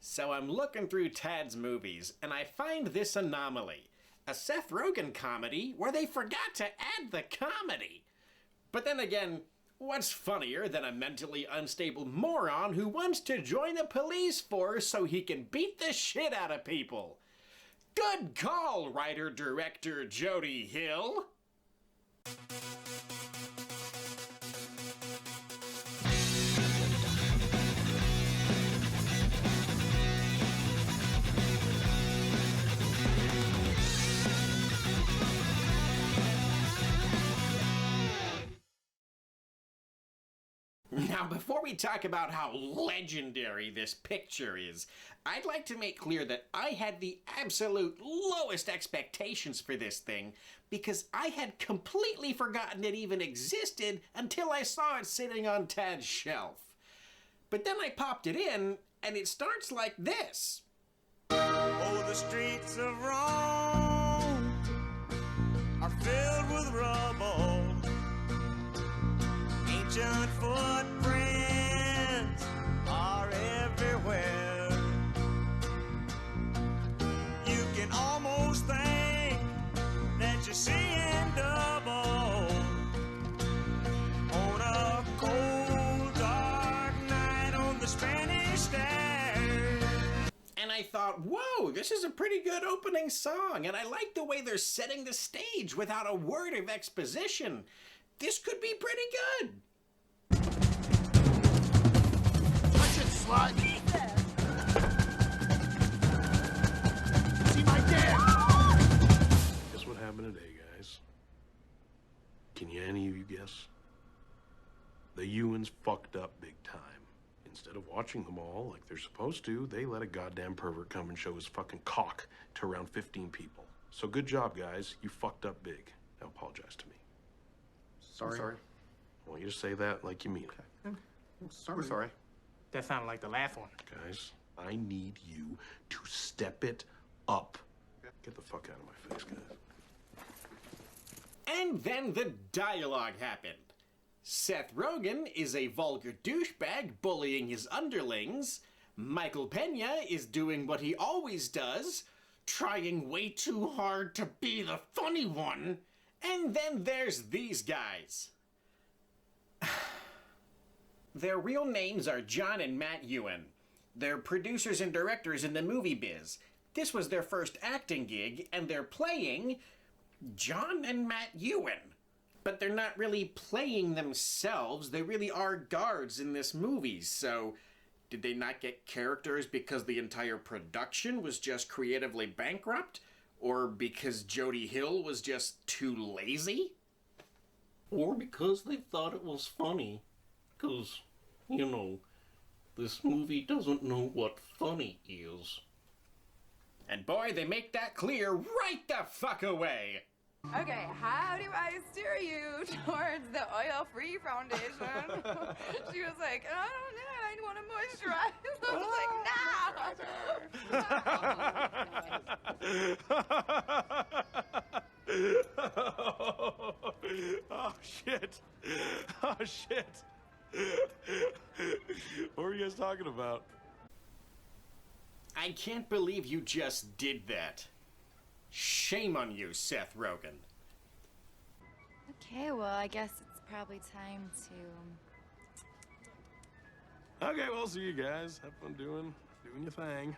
So I'm looking through Tad's movies, and I find this anomaly. A Seth Rogan comedy where they forgot to add the comedy. But then again, what's funnier than a mentally unstable moron who wants to join the police force so he can beat the shit out of people? Good call, writer-director Jody Hill. Now, before we talk about how legendary this picture is, I'd like to make clear that I had the absolute lowest expectations for this thing because I had completely forgotten it even existed until I saw it sitting on Tad's shelf. But then I popped it in, and it starts like this. Oh, the streets of Rome are filled with rubble. Ancient footprints are everywhere. You can almost think that you're seeing double on a cold, dark night on the Spanish stairs. And I thought, whoa, this is a pretty good opening song, and I like the way they're setting the stage without a word of exposition. This could be pretty good. Touch it, slut! See my dick! Guess what happened today, guys? Can any of you guess? The Ewans fucked up big time. Instead of watching them all like they're supposed to, they let a goddamn pervert come and show his fucking cock to around 15 people. So good job, guys. You fucked up big. Now apologize to me. Sorry. I want you to say that like you mean it. We're sorry. That sounded like the last one. Guys, I need you to step it up. Get the fuck out of my face, guys. And then the dialogue happened. Seth Rogan is a vulgar douchebag bullying his underlings. Michael Pena is doing what he always does, trying way too hard to be the funny one. And then there's these guys. Their real names are John and Matt Ewan. They're producers and directors in the movie biz. This was their first acting gig, and they're playing John and Matt Ewan. But they're not really playing themselves. They really are guards in this movie, so did they not get characters because the entire production was just creatively bankrupt? Or because Jody Hill was just too lazy? Or because they thought it was funny. Because, you know, this movie doesn't know what funny is. And boy, they make that clear right the fuck away! Okay, how do I steer you towards the oil-free foundation? She was like, I don't know, I want to Oh, moisturize. I was like, no! oh, shit. Oh, shit. What were you guys talking about? I can't believe you just did that. Shame on you, Seth Rogan. Okay, well, I guess it's probably time to... Okay, well, see you guys. Have fun doing your thing.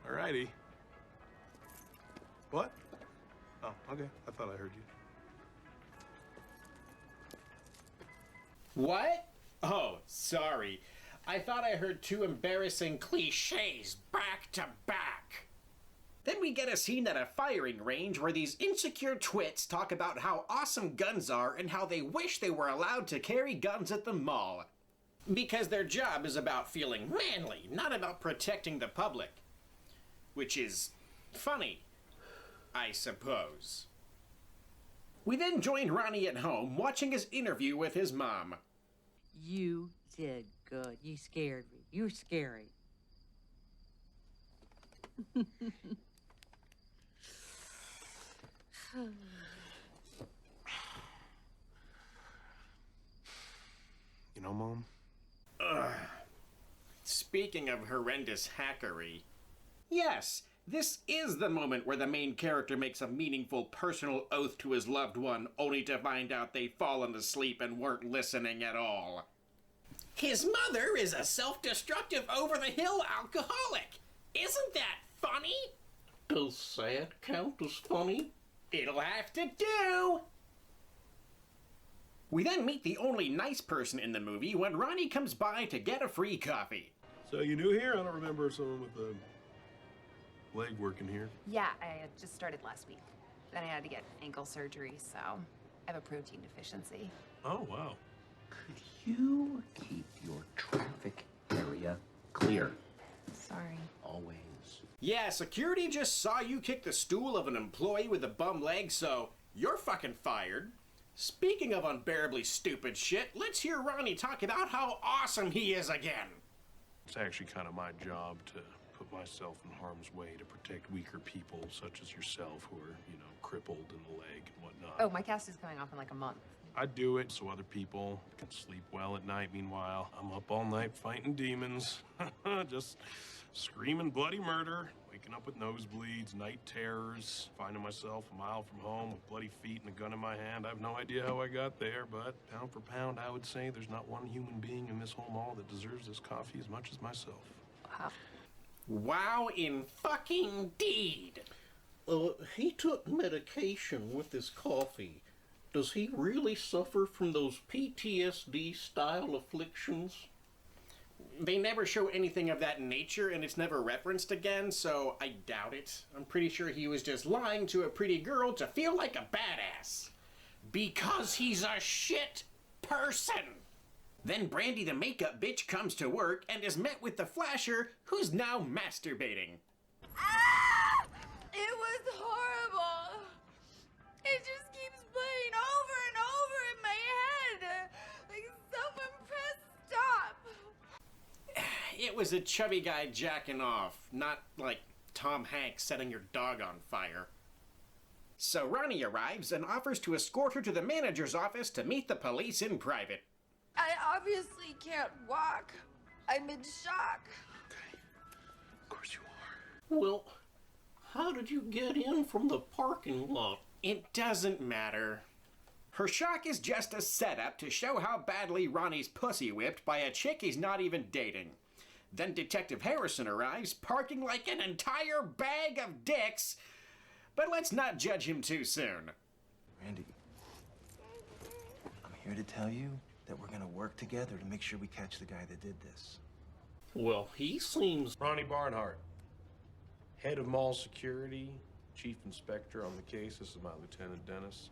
Alrighty. What? Oh, okay. I thought I heard you. What? Oh, sorry. I thought I heard two embarrassing cliches back to back. Then we get a scene at a firing range where these insecure twits talk about how awesome guns are and how they wish they were allowed to carry guns at the mall. Because their job is about feeling manly, not about protecting the public. Which is funny, I suppose. We then join Ronnie at home watching his interview with his mom. You did good. You scared me. You're scary. You know, Mom? Speaking of horrendous hackery, yes, this is the moment where the main character makes a meaningful personal oath to his loved one, only to find out they'd fallen asleep and weren't listening at all. His mother is a self-destructive, over-the-hill alcoholic. Isn't that funny? Does sad count as funny? It'll have to do! We then meet the only nice person in the movie when Ronnie comes by to get a free coffee. So you new here? I don't remember someone with a leg working here. Yeah, I had just started last week. Then I had to get ankle surgery, so I have a protein deficiency. Oh, wow. Could you keep your traffic area clear? Sorry. Always. Yeah, security just saw you kick the stool of an employee with a bum leg, so you're fucking fired. Speaking of unbearably stupid shit, let's hear Ronnie talk about how awesome he is again. It's actually kind of my job to put myself in harm's way to protect weaker people such as yourself who are, you know, crippled in the leg and whatnot. Oh, my cast is coming off in like a month. I do it so other people can sleep well at night. Meanwhile, I'm up all night fighting demons. Just screaming bloody murder, waking up with nosebleeds, night terrors, finding myself a mile from home with bloody feet and a gun in my hand. I have no idea how I got there, but pound for pound, I would say there's not one human being in this whole mall that deserves this coffee as much as myself. Wow. Wow, in fucking deed. He took medication with his coffee. Does he really suffer from those PTSD-style afflictions? They never show anything of that nature, and it's never referenced again, so I doubt it. I'm pretty sure he was just lying to a pretty girl to feel like a badass. Because he's a shit person. Then Brandy the makeup bitch comes to work and is met with the flasher, who's now masturbating. Ah! It was horrible. It just keeps playing over and over in my head. Like, someone press stop. It was a chubby guy jacking off, not like Tom Hanks setting your dog on fire. So Ronnie arrives and offers to escort her to the manager's office to meet the police in private. I obviously can't walk. I'm in shock. Okay. Of course you are. Well, how did you get in from the parking lot? It doesn't matter. Her shock is just a setup to show how badly Ronnie's pussy whipped by a chick he's not even dating. Then Detective Harrison arrives, parking like an entire bag of dicks. But let's not judge him too soon. Randy, I'm here to tell you that we're gonna work together to make sure we catch the guy that did this. Well, he seems... Ronnie Barnhart, head of mall security, chief inspector on the case. This is my Lieutenant Dennis.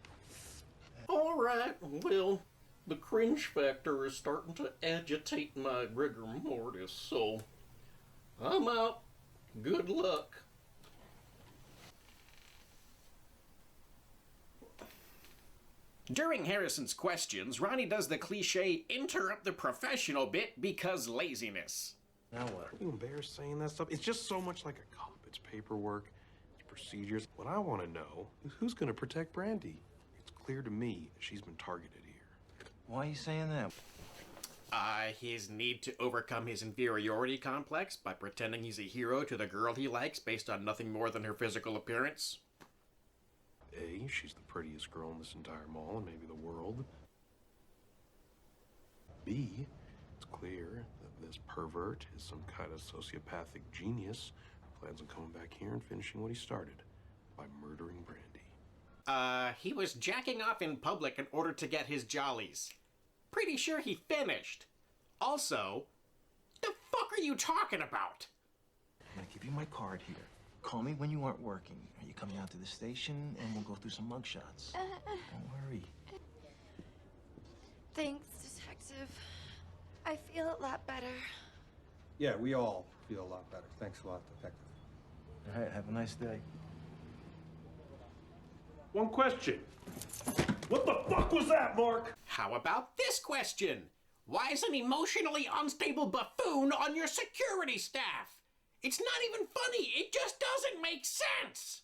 All right, well, the cringe factor is starting to agitate my rigor mortis, so I'm out. Good luck. During Harrison's questions, Ronnie does the cliche interrupt the professional bit because laziness. Now what? Are you embarrassed saying that stuff? It's just so much like a cop. It's paperwork, it's procedures. What I want to know is who's going to protect Brandy. It's clear to me that she's been targeted here. Why are you saying that? His need to overcome his inferiority complex by pretending he's a hero to the girl he likes based on nothing more than her physical appearance. A, she's the prettiest girl in this entire mall and maybe the world. B, it's clear that this pervert is some kind of sociopathic genius who plans on coming back here and finishing what he started by murdering Brandy. He was jacking off in public in order to get his jollies. Pretty sure he finished. Also, the fuck are you talking about? I'm gonna give you my card here. Call me when you aren't working. Are you coming out to the station and we'll go through some mugshots? Don't worry. Thanks, Detective. I feel a lot better. Yeah, we all feel a lot better. Thanks a lot, Detective. All right, have a nice day. One question. What the fuck was that, Mark? How about this question? Why is an emotionally unstable buffoon on your security staff? It's not even funny. It just doesn't make sense.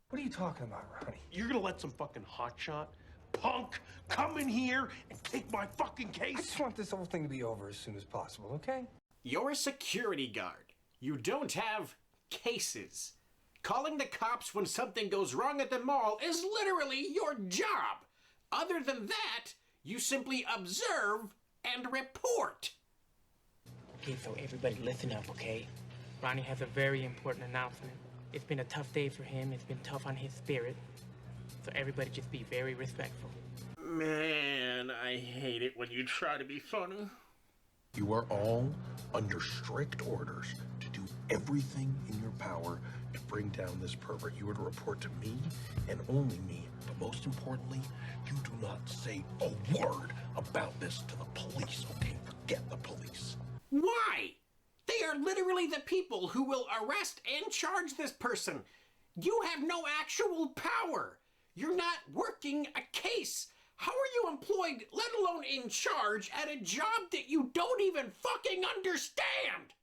What are you talking about, Ronnie? You're gonna let some fucking hotshot punk come in here and take my fucking I case? just want this whole thing to be over as soon as possible, okay? You're a security guard. You don't have cases. Calling the cops when something goes wrong at the mall is literally your job. Other than that, you simply observe and report. Okay, so everybody listen up, okay? Ronnie has a very important announcement. It's been a tough day for him. It's been tough on his spirit. So everybody just be very respectful. Man, I hate it when you try to be funny. You are all under strict orders to do everything in your power to bring down this pervert. You are to report to me and only me. But most importantly, you do not say a word about this to the police, okay? Forget the police. Why? They are literally the people who will arrest and charge this person. You have no actual power. You're not working a case. How are you employed, let alone in charge, at a job that you don't even fucking understand?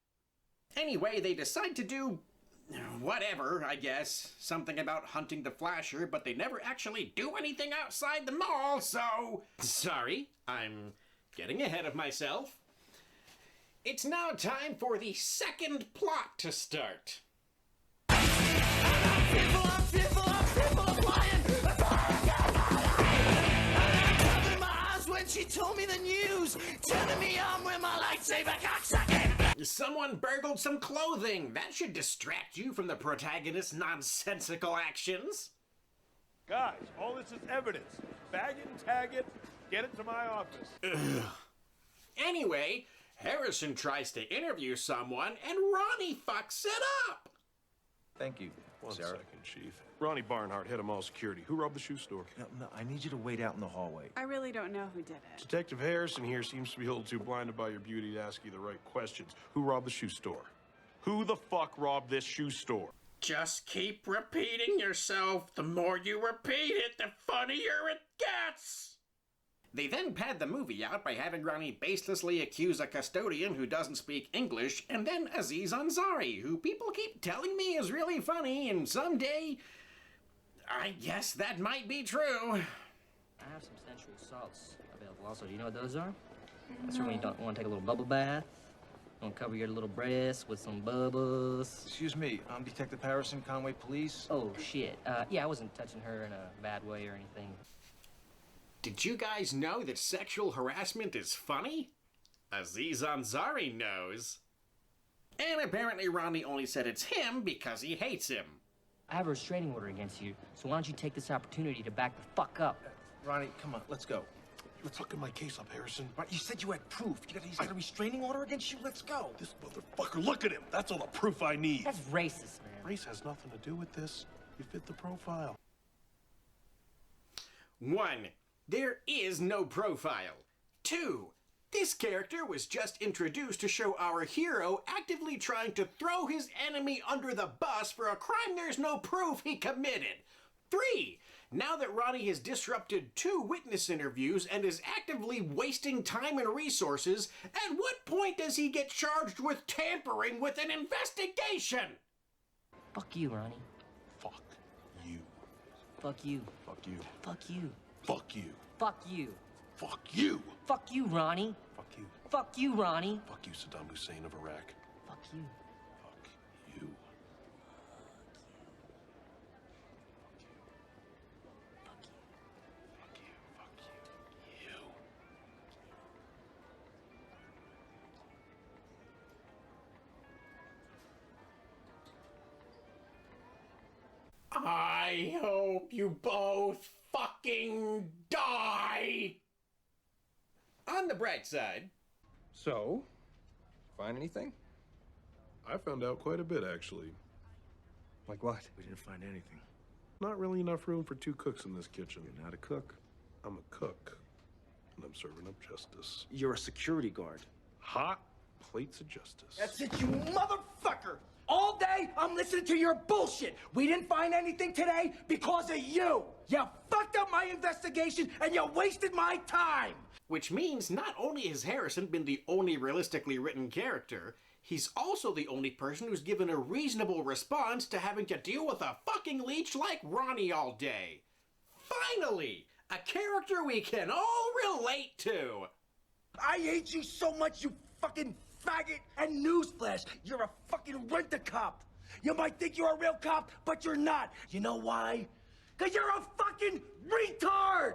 Anyway, they decide to do whatever, I guess. Something about hunting the flasher, but they never actually do anything outside the mall, so... Sorry, I'm getting ahead of myself. It's now time for the second plot to start. I'm fearful, applying. When she told me the news, telling me I'm with my lightsaber cocksucking. Someone burgled some clothing. That should distract you from the protagonist's nonsensical actions. Guys, all this is evidence. Bag it and tag it. Get it to my office. Ugh. Anyway, Harrison tries to interview someone and Ronnie fucks it up. Thank you, One Sarah. second, Chief. Ronnie Barnhart, head of mall security. Who robbed the shoe store? No, I need you to wait out in the hallway. I really don't know who did it. Detective Harrison here seems to be a little too blinded by your beauty to ask you the right questions. Who robbed the shoe store? Who the fuck robbed this shoe store? Just keep repeating yourself. The more you repeat it, the funnier it gets. They then pad the movie out by having Ronnie baselessly accuse a custodian who doesn't speak English, and then Aziz Ansari, who people keep telling me is really funny, and someday... I guess that might be true. I have some sensual salts available also. Do you know what those are? That's when you don't want to take a little bubble bath. You want to cover your little breasts with some bubbles. Excuse me, I'm Detective Harrison, Conway Police. Oh, shit. Yeah, I wasn't touching her in a bad way or anything. Did you guys know that sexual harassment is funny? Aziz Ansari knows. And apparently Ronnie only said it's him because he hates him. I have a restraining order against you, so why don't you take this opportunity to back the fuck up? Ronnie, come on, let's go. You're fucking my case up, Harrison. Right, you said you had proof. He's got a restraining order against you? Let's go. This motherfucker, look at him. That's all the proof I need. That's racist, man. Race has nothing to do with this. You fit the profile. 1. There is no profile. 2. This character was just introduced to show our hero actively trying to throw his enemy under the bus for a crime there's no proof he committed. 3. Now that Ronnie has disrupted 2 witness interviews and is actively wasting time and resources, at what point does he get charged with tampering with an investigation? Fuck you, Ronnie. Fuck you. Fuck you. Fuck you. Fuck you. Fuck you. Fuck you. Fuck you. Fuck you, Ronnie. Fuck you. Fuck you, Ronnie. Fuck you, Saddam Hussein of Iraq. Fuck you. Fuck you. I hope you both fucking die! On the bright side. So, find anything? I found out quite a bit, actually. Like what? We didn't find anything. Not really enough room for 2 cooks in this kitchen. You're not a cook. I'm a cook, and I'm serving up justice. You're a security guard. Hot plates of justice. That's it, you motherfucker! All day, I'm listening to your bullshit. We didn't find anything today because of you. You fucked up my investigation and you wasted my time. Which means not only has Harrison been the only realistically written character, he's also the only person who's given a reasonable response to having to deal with a fucking leech like Ronnie all day. Finally, a character we can all relate to. I hate you so much, you fucking faggot! And newsflash, you're a fucking rent-a-cop! You might think you're a real cop, but you're not. You know why? Because you're a fucking retard!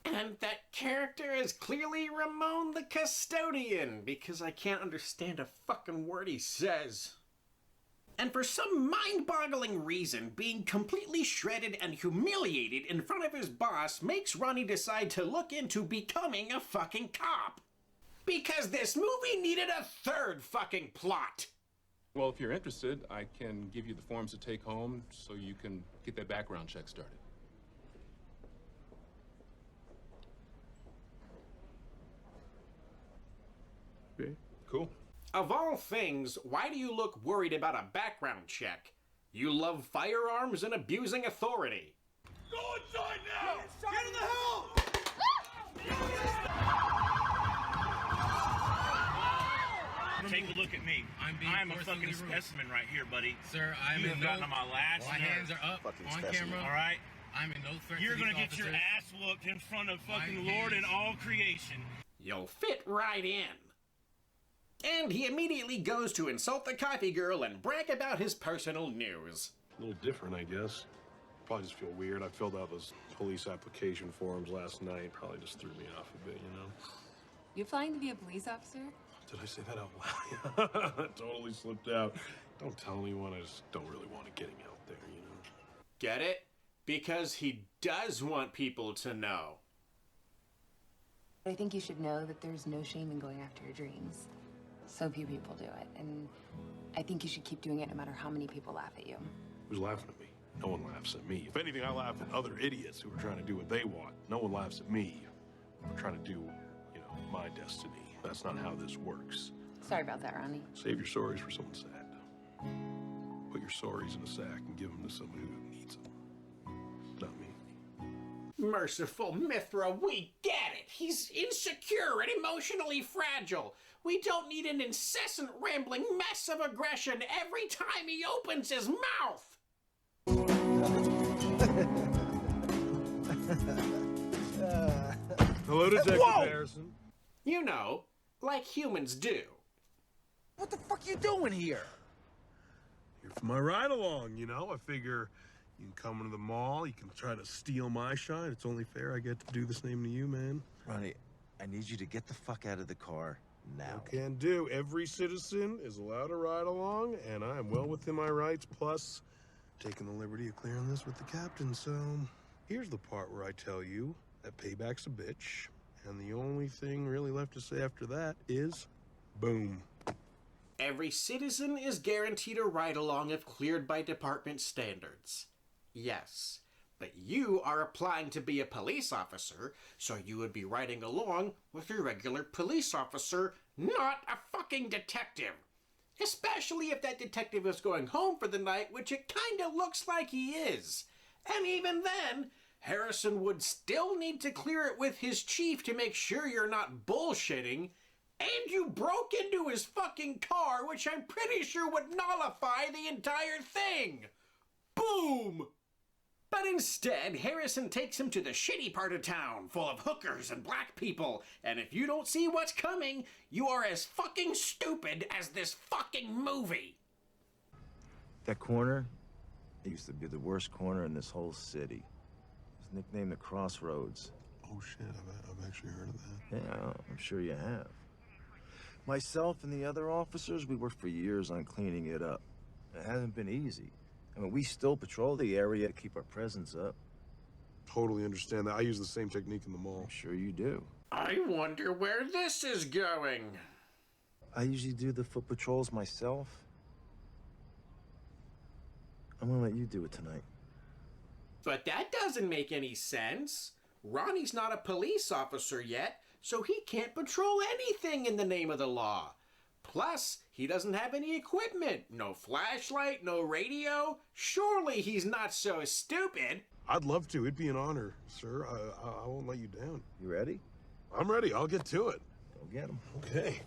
And that character is clearly Ramon the Custodian, because I can't understand a fucking word he says. And for some mind-boggling reason, being completely shredded and humiliated in front of his boss makes Ronnie decide to look into becoming a fucking cop. Because this movie needed a third fucking plot. Well, if you're interested, I can give you the forms to take home so you can get that background check started. Okay, cool. Of all things, why do you look worried about a background check? You love firearms and abusing authority. Go inside now! Get in the hell! Take a look at me. I'm a fucking specimen right here, buddy. Sir, I'm you in have gotten on my last My nerve. hands are up on camera. All right? I'm in no threat You're to gonna these get your officers. ass whooped in front of fucking My Lord and hands. all creation. You'll fit right in. And he immediately goes to insult the coffee girl and brag about his personal news. A little different, I guess. Probably just feel weird. I filled out those police application forms last night. Probably just threw me off a bit, you know? You applying to be a police officer? Did I say that out loud? That totally slipped out. Don't tell anyone. I just don't really want to get him out there, you know? Get it? Because he does want people to know. I think you should know that there's no shame in going after your dreams. So few people do it, and I think you should keep doing it no matter how many people laugh at you. Who's laughing at me? No one laughs at me. If anything, I laugh at other idiots who are trying to do what they want. No one laughs at me. I'm trying to do, you know, my destiny. That's not how this works. Sorry about that, Ronnie. Save your sorries for someone sad. Put your sorries in a sack and give them to someone who needs them. Not me. Merciful Mithra, we get it. He's insecure and emotionally fragile. We don't need an incessant rambling mess of aggression every time he opens his mouth. Hello, Detective Harrison. You know, like humans do. What the fuck you doing here? Here for my ride along, you know? I figure you can come into the mall, you can try to steal my shine. It's only fair I get to do the same to you, man. Ronnie, I need you to get the fuck out of the car now. Can do. Every citizen is allowed to ride along, and I am well within my rights, plus taking the liberty of clearing this with the captain. So here's the part where I tell you that payback's a bitch, and the only thing really left to say after that is boom. Every citizen is guaranteed a ride-along if cleared by department standards. Yes, but you are applying to be a police officer, so you would be riding along with your regular police officer, not a fucking detective. Especially if that detective is going home for the night, which it kinda looks like he is. And even then, Harrison would still need to clear it with his chief to make sure you're not bullshitting. And you broke into his fucking car, which I'm pretty sure would nullify the entire thing. Boom! But instead, Harrison takes him to the shitty part of town, full of hookers and black people, and if you don't see what's coming, you are as fucking stupid as this fucking movie. That corner, it used to be the worst corner in this whole city. It's nicknamed the Crossroads. Oh shit, I've actually heard of that. Yeah, I'm sure you have. Myself and the other officers, we worked for years on cleaning it up. It hasn't been easy. I mean, we still patrol the area to keep our presence up. Totally understand that. I use the same technique in the mall. I'm sure you do. I wonder where this is going. I usually do the foot patrols myself. I'm gonna let you do it tonight. But that doesn't make any sense. Ronnie's not a police officer yet, so he can't patrol anything in the name of the law. Plus, he doesn't have any equipment. No flashlight, no radio. Surely he's not so stupid. I'd love to. It'd be an honor, sir. I won't let you down. You ready? I'm ready. I'll get to it. Go get him. Okay.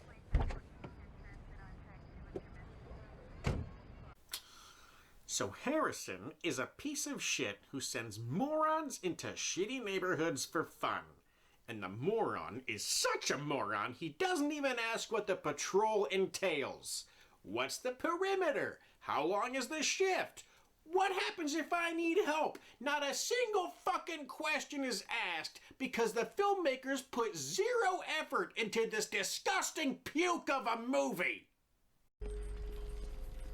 So Harrison is a piece of shit who sends morons into shitty neighborhoods for fun. And the moron is such a moron, he doesn't even ask what the patrol entails. What's the perimeter? How long is the shift? What happens if I need help? Not a single fucking question is asked because the filmmakers put zero effort into this disgusting puke of a movie.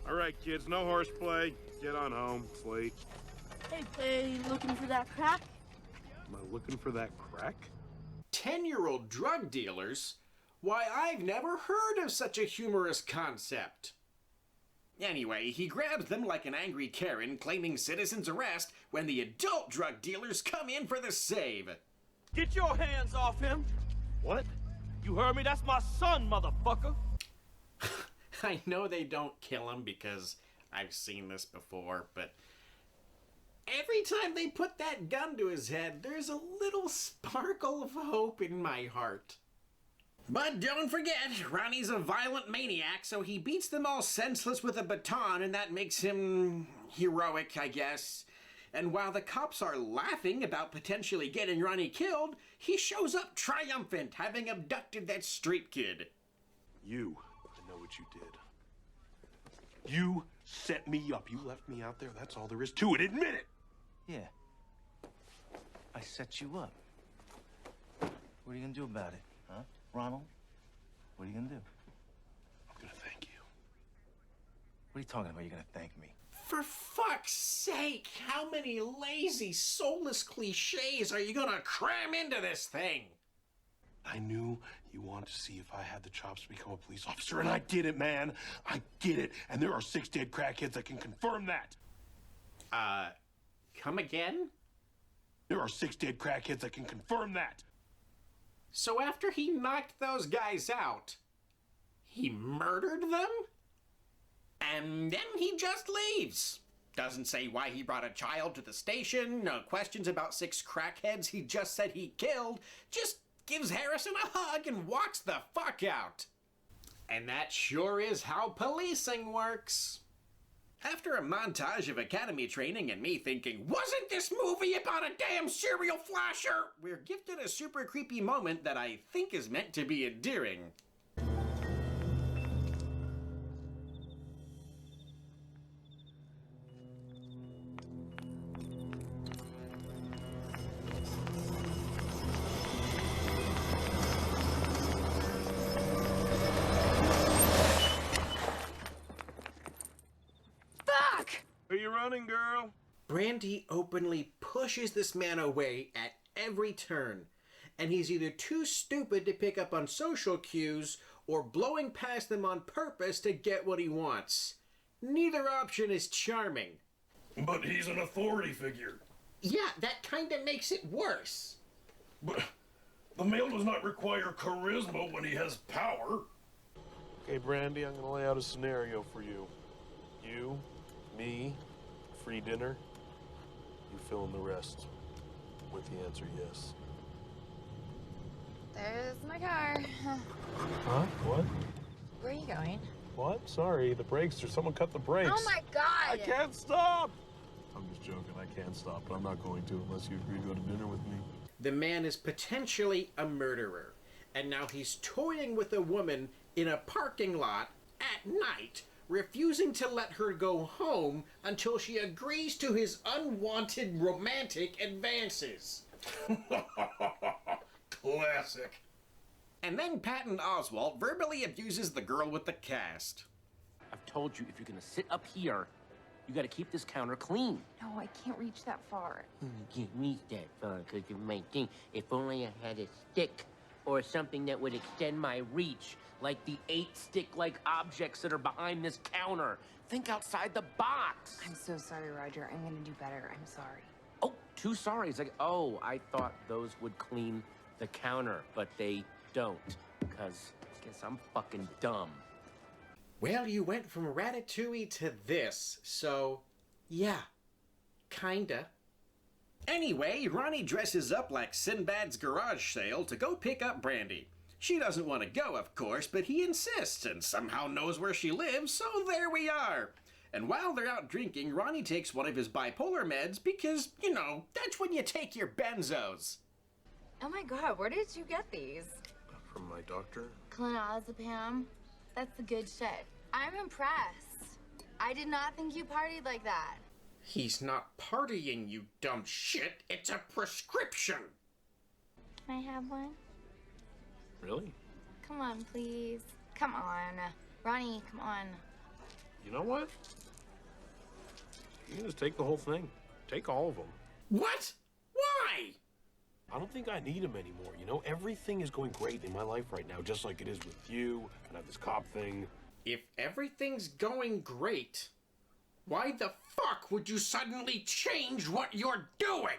All right, kids, no horseplay. Get on home. It's late. Hey, you looking for that crack? Am I looking for that crack? 10-year-old drug dealers? Why, I've never heard of such a humorous concept. Anyway, he grabs them like an angry Karen, claiming citizen's arrest when the adult drug dealers come in for the save. Get your hands off him! What? You heard me? That's my son, motherfucker! I know they don't kill him because I've seen this before, but every time they put that gun to his head, there's a little sparkle of hope in my heart. But don't forget, Ronnie's a violent maniac, so he beats them all senseless with a baton, and that makes him heroic, I guess. And while the cops are laughing about potentially getting Ronnie killed, he shows up triumphant, having abducted that street kid. I know what you did. You set me up. You left me out there. That's all there is to it. Admit it! Yeah. I set you up. What are you gonna do about it, huh? Ronald? What are you gonna do? I'm gonna thank you. What are you talking about? You're gonna thank me? For fuck's sake, how many lazy, soulless cliches are you gonna cram into this thing? I knew you wanted to see if I had the chops to become a police officer, and I did it, man. I did it, and there are 6 dead crackheads that can confirm that. Come again? There are 6 dead crackheads that can confirm that. So after he knocked those guys out, he murdered them? And then he just leaves. Doesn't say why he brought a child to the station, no questions about 6 crackheads he just said he killed, just gives Harrison a hug and walks the fuck out. And that sure is how policing works. After a montage of academy training and me thinking, wasn't this movie about a damn serial flasher? We're gifted a super creepy moment that I think is meant to be endearing. Are you running, girl? Brandy openly pushes this man away at every turn, and he's either too stupid to pick up on social cues or blowing past them on purpose to get what he wants. Neither option is charming. But he's an authority figure. Yeah, that kind of makes it worse. But the male does not require charisma when he has power. Okay, Brandy, I'm gonna lay out a scenario for you. You, me, free dinner. You fill in the rest with the answer yes. There's my car. Huh? What? Where are you going? What? Sorry, the brakes. Or someone cut the brakes. Oh my God! I can't stop! I'm just joking. I can't stop, but I'm not going to unless you agree to go to dinner with me. The man is potentially a murderer, and now he's toying with a woman in a parking lot at night, refusing to let her go home until she agrees to his unwanted romantic advances. Classic. And then Patton Oswalt verbally abuses the girl with the cast. I've told you, if you're gonna sit up here, you gotta keep this counter clean. No, I can't reach that far. You can't reach that far because of my thing. If only I had a stick or something that would extend my reach, like the 8 stick-like objects that are behind this counter. Think outside the box. I'm so sorry, Roger. I'm gonna do better. I'm sorry. Oh, 2 sorries. Like, oh, I thought those would clean the counter, but they don't, because I guess I'm fucking dumb. Well, you went from Ratatouille to this, so yeah, kinda. Anyway, Ronnie dresses up like Sinbad's garage sale to go pick up Brandy. She doesn't want to go, of course, but he insists and somehow knows where she lives, so there we are. And while they're out drinking, Ronnie takes one of his bipolar meds because, you know, that's when you take your benzos. Oh my god, where did you get these? From my doctor. Clonazepam? That's the good shit. I'm impressed. I did not think you partied like that. He's not partying, you dumb shit. It's a prescription. Can I have one? Really? Come on, please. Come on. Ronnie, come on. You know what? You can just take the whole thing. Take all of them. What? Why? I don't think I need them anymore, you know? Everything is going great in my life right now, just like it is with you, and I have this cop thing. If everything's going great, why the fuck would you suddenly change what you're doing?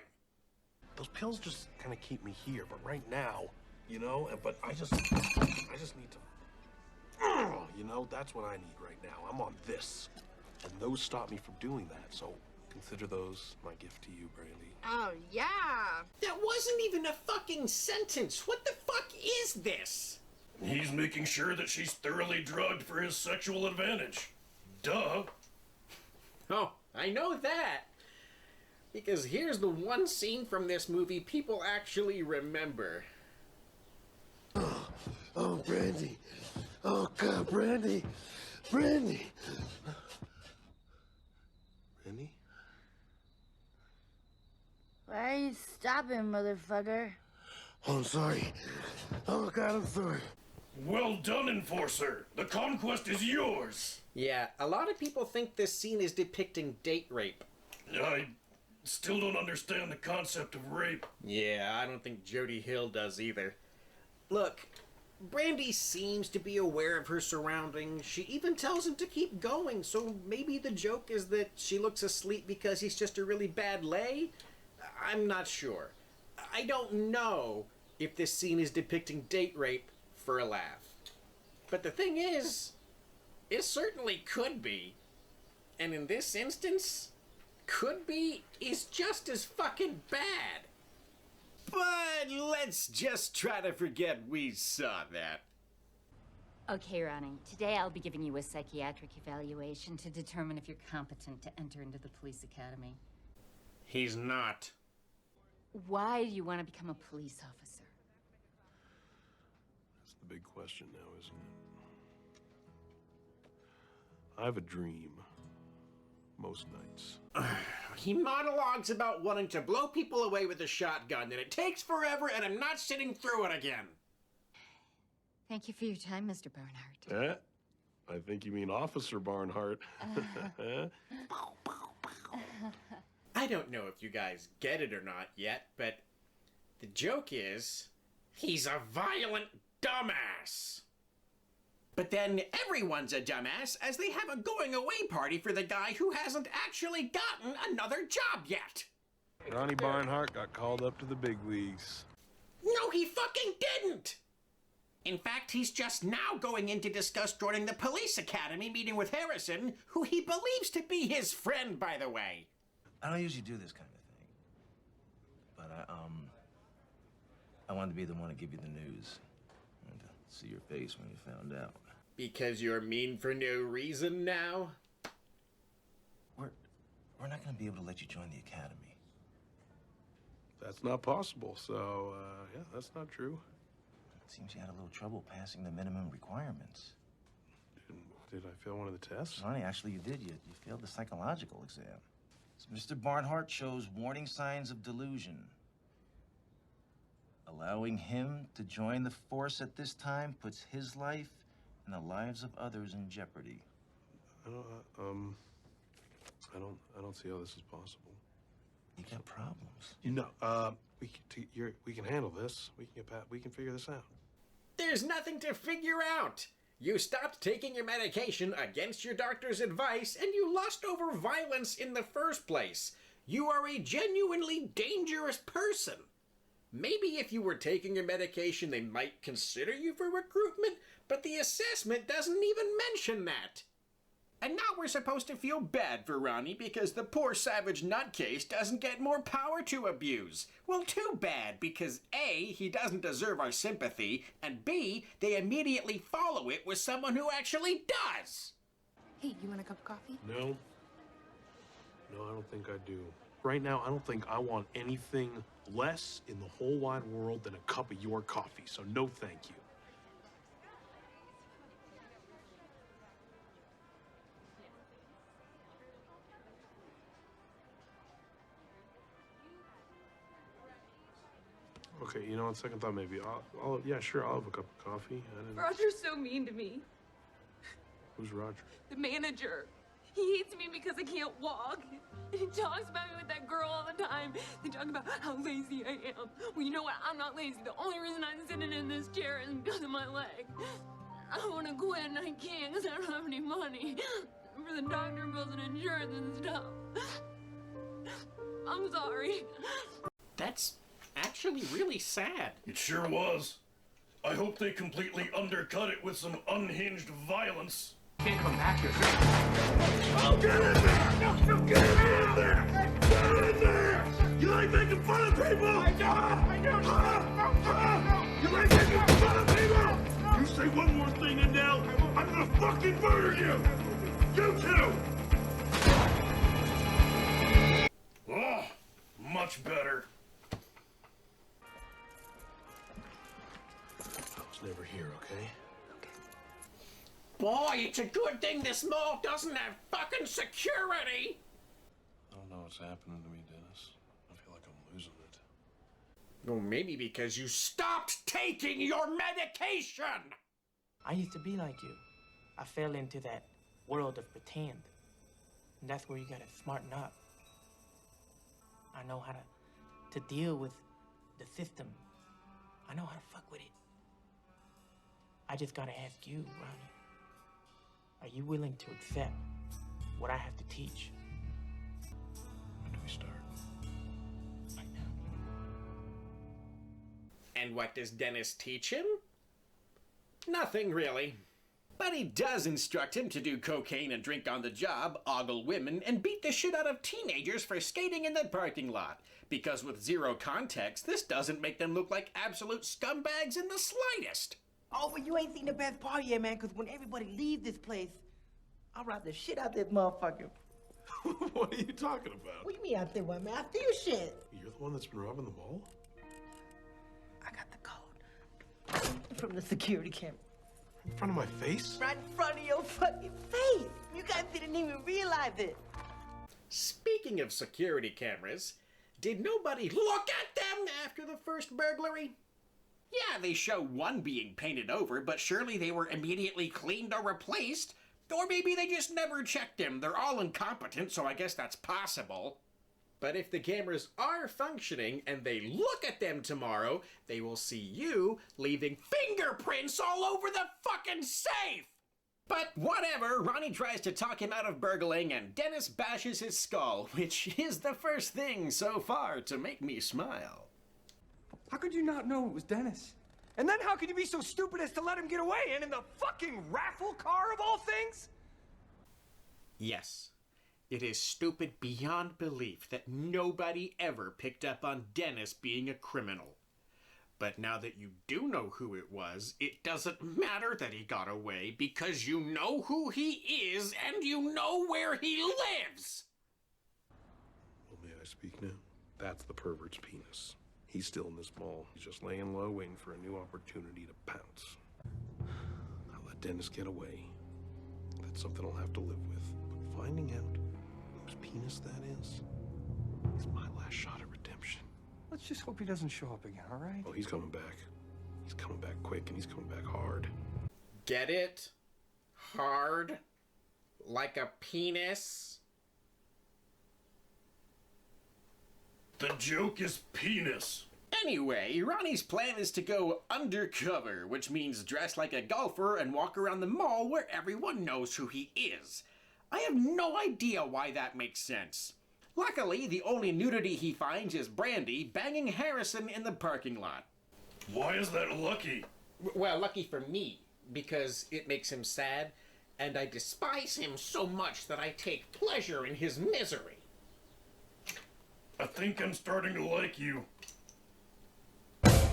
Those pills just kind of keep me here, but right now, you know, but I just need to, you know, that's what I need right now. I'm on this, and those stop me from doing that, so consider those my gift to you, Brandy. Oh, yeah. That wasn't even a fucking sentence. What the fuck is this? He's making sure that she's thoroughly drugged for his sexual advantage. Duh. Oh, I know that. Because here's the one scene from this movie people actually remember. Oh, Brandy. Oh, God, Brandy. Brandy. Brandy? Why are you stopping, motherfucker? Oh, I'm sorry. Oh, God, I'm sorry. Well done, Enforcer. The conquest is yours. Yeah, a lot of people think this scene is depicting date rape. I still don't understand the concept of rape. Yeah, I don't think Jody Hill does either. Look, Brandy seems to be aware of her surroundings. She even tells him to keep going, so maybe the joke is that she looks asleep because he's just a really bad lay? I'm not sure. I don't know if this scene is depicting date rape for a laugh. But the thing is, it certainly could be. And in this instance, could be is just as fucking bad. But let's just try to forget we saw that. Okay, Ronnie. Today I'll be giving you a psychiatric evaluation to determine if you're competent to enter into the police academy. He's not. Why do you want to become a police officer? That's the big question now, isn't it? I have a dream. Most nights. He monologues about wanting to blow people away with a shotgun, and it takes forever, and I'm not sitting through it again. Thank you for your time, Mr. Barnhart. I think you mean Officer Barnhart. I don't know if you guys get it or not yet, but the joke is, he's a violent dumbass. But then everyone's a dumbass as they have a going-away party for the guy who hasn't actually gotten another job yet. Ronnie Barnhart got called up to the big leagues. No, he fucking didn't! In fact, he's just now going in to discuss joining the police academy, meeting with Harrison, who he believes to be his friend, by the way. I don't usually do this kind of thing. But I wanted to be the one to give you the news. And to see your face when you found out. Because you're mean for no reason now? We're not going to be able to let you join the academy. That's not possible, so, yeah, that's not true. It seems you had a little trouble passing the minimum requirements. Did I fail one of the tests? Ronnie, actually you did. You failed the psychological exam. So Mr. Barnhart shows warning signs of delusion. Allowing him to join the force at this time puts his life and the lives of others in jeopardy. I don't see how this is possible. You got problems. You know, we can handle this. We can figure this out. There's nothing to figure out. You stopped taking your medication against your doctor's advice, and you lost over violence in the first place. You are a genuinely dangerous person. Maybe if you were taking your medication, they might consider you for recruitment, but the assessment doesn't even mention that. And now we're supposed to feel bad for Ronnie because the poor savage nutcase doesn't get more power to abuse. Well, too bad, because A, he doesn't deserve our sympathy, and B, they immediately follow it with someone who actually does. Hey, you want a cup of coffee? No. No, I don't think I do. Right now, I don't think I want anything less in the whole wide world than a cup of your coffee, so no thank you. Okay, you know, on second thought, maybe yeah, sure, I'll have a cup of coffee. Roger's so mean to me. Who's Roger? The manager. He hates me because I can't walk. And he talks about me with that girl all the time. They talk about how lazy I am. Well, you know what? I'm not lazy. The only reason I'm sitting in this chair is because of my leg. I want to quit and I can't because I don't have any money for the doctor bills and insurance and stuff. I'm sorry. That's actually really sad. It sure was. I hope they completely undercut it with some unhinged violence. Can't come back here. Oh, get in there! No, get in there! Get in there! You like making fun of people? I don't. You like making fun of people? You say one more thing and now I'm gonna fucking murder you! You too! Oh, much better. I was never here, okay? Boy, it's a good thing this mall doesn't have fucking security! I don't know what's happening to me, Dennis. I feel like I'm losing it. Well, maybe because you stopped taking your medication! I used to be like you. I fell into that world of pretend. And that's where you gotta smarten up. I know how to deal with the system. I know how to fuck with it. I just gotta ask you, Ronnie. Are you willing to accept what I have to teach? When do we start? Right now. And what does Dennis teach him? Nothing, really. But he does instruct him to do cocaine and drink on the job, ogle women, and beat the shit out of teenagers for skating in the parking lot. Because with zero context, this doesn't make them look like absolute scumbags in the slightest. Oh, but you ain't seen the best part yet, man, because when everybody leave this place, I'll rob the shit out this motherfucker. What are you talking about? What do you mean I steal what, man? I steal shit. You're the one that's been robbing the mall? I got the code. From the security camera. In front of my face? Right in front of your fucking face. You guys didn't even realize it. Speaking of security cameras, did nobody look at them after the first burglary? Yeah, they show one being painted over, but surely they were immediately cleaned or replaced. Or maybe they just never checked them. They're all incompetent, so I guess that's possible. But if the cameras are functioning and they look at them tomorrow, they will see you leaving fingerprints all over the fucking safe! But whatever, Ronnie tries to talk him out of burgling and Dennis bashes his skull, which is the first thing so far to make me smile. How could you not know it was Dennis? And then how could you be so stupid as to let him get away and in the fucking raffle car of all things? Yes, it is stupid beyond belief that nobody ever picked up on Dennis being a criminal. But now that you do know who it was, it doesn't matter that he got away because you know who he is and you know where he lives! Well, may I speak now? That's the pervert's penis. He's still in this mall. He's just laying low, waiting for a new opportunity to pounce. I'll let Dennis get away. That's something I'll have to live with. But finding out whose penis that is my last shot at redemption. Let's just hope he doesn't show up again, all right? Oh, he's coming back. He's coming back quick, and he's coming back hard. Get it? Hard? Like a penis? The joke is penis. Anyway, Ronnie's plan is to go undercover, which means dress like a golfer and walk around the mall where everyone knows who he is. I have no idea why that makes sense. Luckily, the only nudity he finds is Brandy banging Harrison in the parking lot. Why is that lucky? Well, lucky for me, because it makes him sad, and I despise him so much that I take pleasure in his misery. I think I'm starting to like you.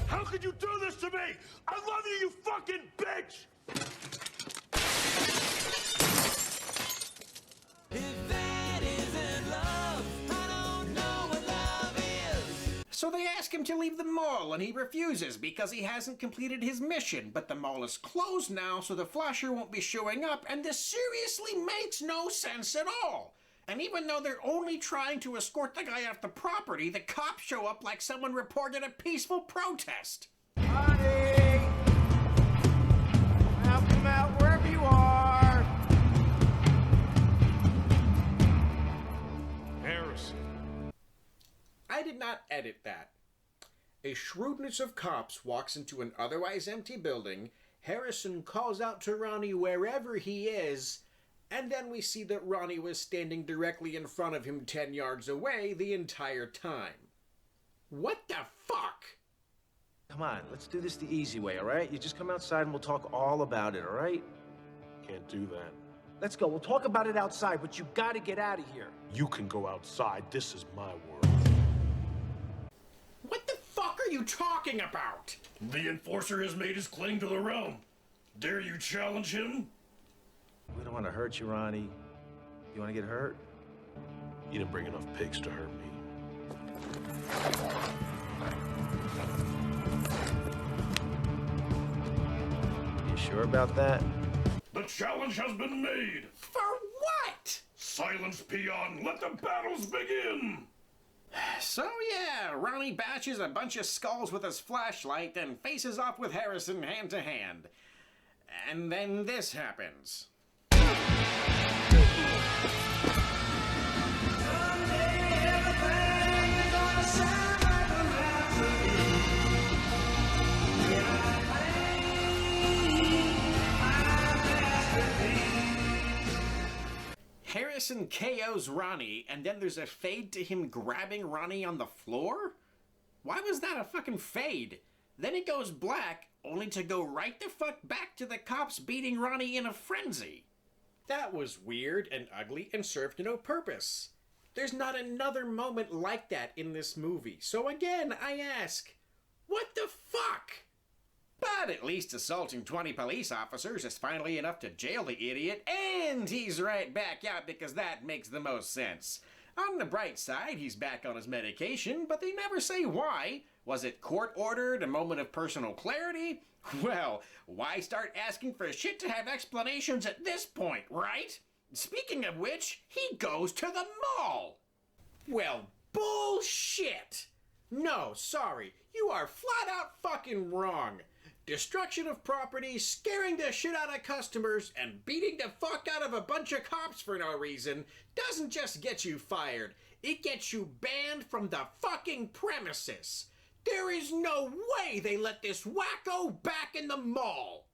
How could you do this to me? I love you, you fucking bitch! If that isn't love, I don't know So they ask him to leave the mall, and he refuses because he hasn't completed his mission. But the mall is closed now, so the flasher won't be showing up, and this seriously makes no sense at all. And even though they're only trying to escort the guy off the property, the cops show up like someone reported a peaceful protest. Ronnie! Come out wherever you are! Harrison. I did not edit that. A shrewdness of cops walks into an otherwise empty building. Harrison calls out to Ronnie wherever he is, and then we see that Ronnie was standing directly in front of him 10 yards away the entire time. What the fuck? Come on, let's do this the easy way, all right? You just come outside and we'll talk all about it, all right? Can't do that. Let's go. We'll talk about it outside, but you gotta get out of here. You can go outside. This is my world. What the fuck are you talking about? The enforcer has made his claim to the realm. Dare you challenge him? We don't want to hurt you, Ronnie. You want to get hurt? You didn't bring enough pigs to hurt me. You sure about that? The challenge has been made. For what? Silence, peon. Let the battles begin. So yeah, Ronnie bashes a bunch of skulls with his flashlight, then faces off with Harrison hand to hand. And then this happens. Harrison KOs Ronnie, and then there's a fade to him grabbing Ronnie on the floor? Why was that a fucking fade? Then it goes black, only to go right the fuck back to the cops beating Ronnie in a frenzy. That was weird and ugly and served no purpose. There's not another moment like that in this movie, so again I ask, what the fuck? But at least assaulting 20 police officers is finally enough to jail the idiot, and he's right back out because that makes the most sense. On the bright side, he's back on his medication, but they never say why. Was it court-ordered, a moment of personal clarity? Well, why start asking for shit to have explanations at this point, right? Speaking of which, he goes to the mall! Well, bullshit! No, sorry, you are flat out fucking wrong. Destruction of property, scaring the shit out of customers, and beating the fuck out of a bunch of cops for no reason doesn't just get you fired, it gets you banned from the fucking premises. There is no way they let this wacko back in the mall.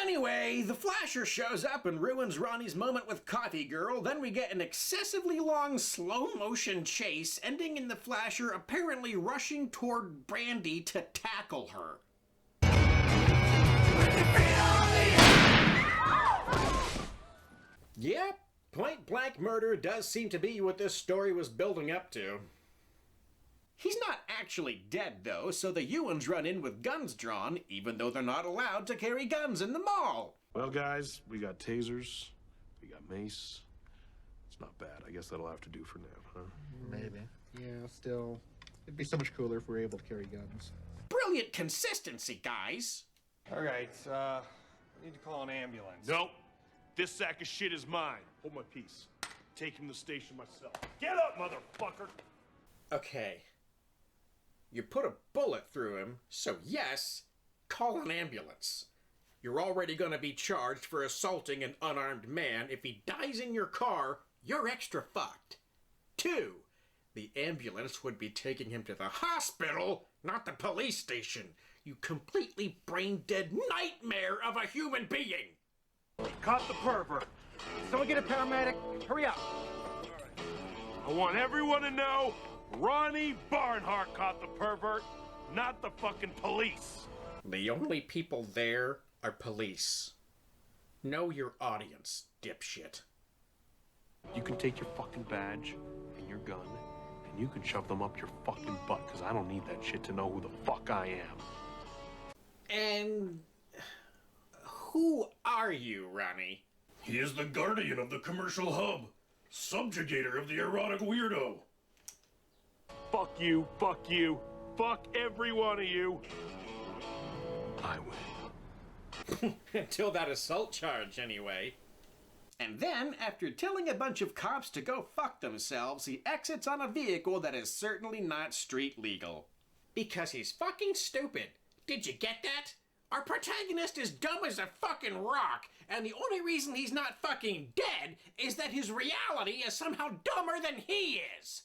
Anyway, the flasher shows up and ruins Ronnie's moment with Coffee Girl, then we get an excessively long slow-motion chase, ending in the flasher apparently rushing toward Brandy to tackle her. Yep, point-blank murder does seem to be what this story was building up to. He's not actually dead, though, so the Ewans run in with guns drawn, even though they're not allowed to carry guns in the mall. Well, guys, we got tasers, we got mace. It's not bad. I guess that'll have to do for now, huh? Maybe. Yeah, still, it'd be so much cooler if we were able to carry guns. Brilliant consistency, guys! All right, I need to call an ambulance. Nope. This sack of shit is mine. Hold my peace. Take him to the station myself. Get up, motherfucker! Okay. You put a bullet through him, so yes, call an ambulance. You're already gonna be charged for assaulting an unarmed man. If he dies in your car, you're extra fucked. 2, the ambulance would be taking him to the hospital, not the police station. You completely brain-dead nightmare of a human being! Caught the pervert. Someone get a paramedic. Hurry up. I want everyone to know Ronnie Barnhart caught the pervert, not the fucking police. The only people there are police. Know your audience, dipshit. You can take your fucking badge and your gun, and you can shove them up your fucking butt, because I don't need that shit to know who the fuck I am. And who are you, Ronnie? He is the guardian of the commercial hub, subjugator of the erotic weirdo. Fuck you, fuck you, fuck every one of you. I win. Until that assault charge, anyway. And then, after telling a bunch of cops to go fuck themselves, he exits on a vehicle that is certainly not street legal. Because he's fucking stupid. Did you get that? Our protagonist is dumb as a fucking rock, and the only reason he's not fucking dead is that his reality is somehow dumber than he is.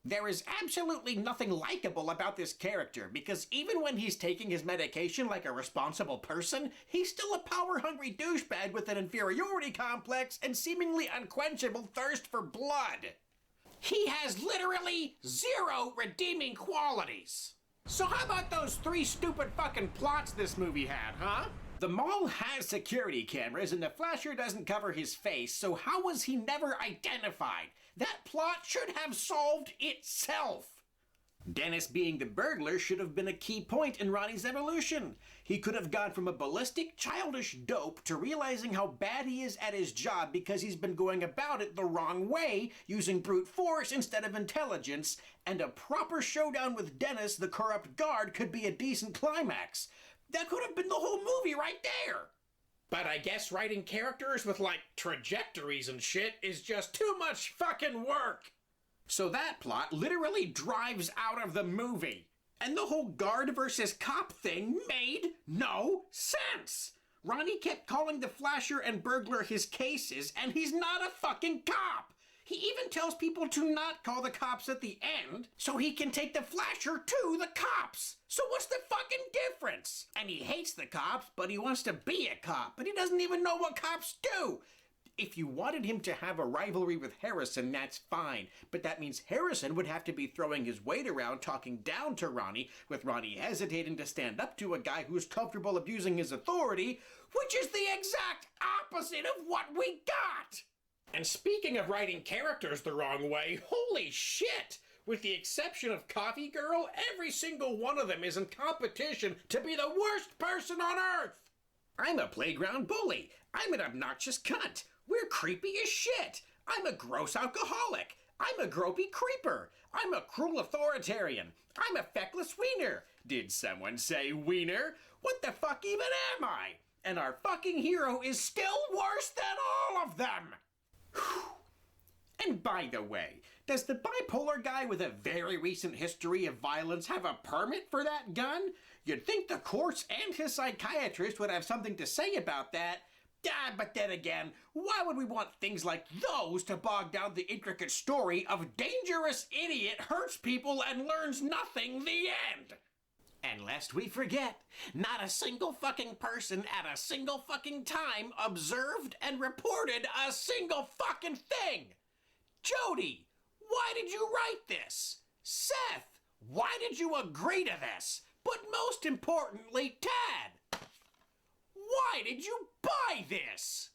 There is absolutely nothing likable about this character, because even when he's taking his medication like a responsible person, he's still a power-hungry douchebag with an inferiority complex and seemingly unquenchable thirst for blood. He has literally zero redeeming qualities. So how about those 3 stupid fucking plots this movie had, huh? The mall has security cameras and the flasher doesn't cover his face, so how was he never identified? That plot should have solved itself. Dennis being the burglar should have been a key point in Ronnie's evolution. He could have gone from a ballistic, childish dope to realizing how bad he is at his job because he's been going about it the wrong way, using brute force instead of intelligence, and a proper showdown with Dennis, the corrupt guard, could be a decent climax. That could have been the whole movie right there. But I guess writing characters with, like, trajectories and shit is just too much fucking work. So that plot literally drives out of the movie. And the whole guard versus cop thing made no sense. Ronnie kept calling the flasher and burglar his cases, and he's not a fucking cop. He even tells people to not call the cops at the end, so he can take the flasher to the cops. So what's the fucking difference? And he hates the cops, but he wants to be a cop, but he doesn't even know what cops do. If you wanted him to have a rivalry with Harrison, that's fine, but that means Harrison would have to be throwing his weight around talking down to Ronnie, with Ronnie hesitating to stand up to a guy who's comfortable abusing his authority, which is the exact opposite of what we got. And speaking of writing characters the wrong way, holy shit! With the exception of Coffee Girl, every single one of them is in competition to be the worst person on Earth! I'm a playground bully. I'm an obnoxious cunt. We're creepy as shit. I'm a gross alcoholic. I'm a gropey creeper. I'm a cruel authoritarian. I'm a feckless wiener. Did someone say wiener? What the fuck even am I? And our fucking hero is still worse than all of them! And by the way, does the bipolar guy with a very recent history of violence have a permit for that gun? You'd think the courts and his psychiatrist would have something to say about that. But then again, why would we want things like those to bog down the intricate story of dangerous idiot hurts people and learns nothing the end? And lest we forget, not a single fucking person at a single fucking time observed and reported a single fucking thing. Jody, why did you write this? Seth, why did you agree to this? But most importantly, Tad, why did you buy this?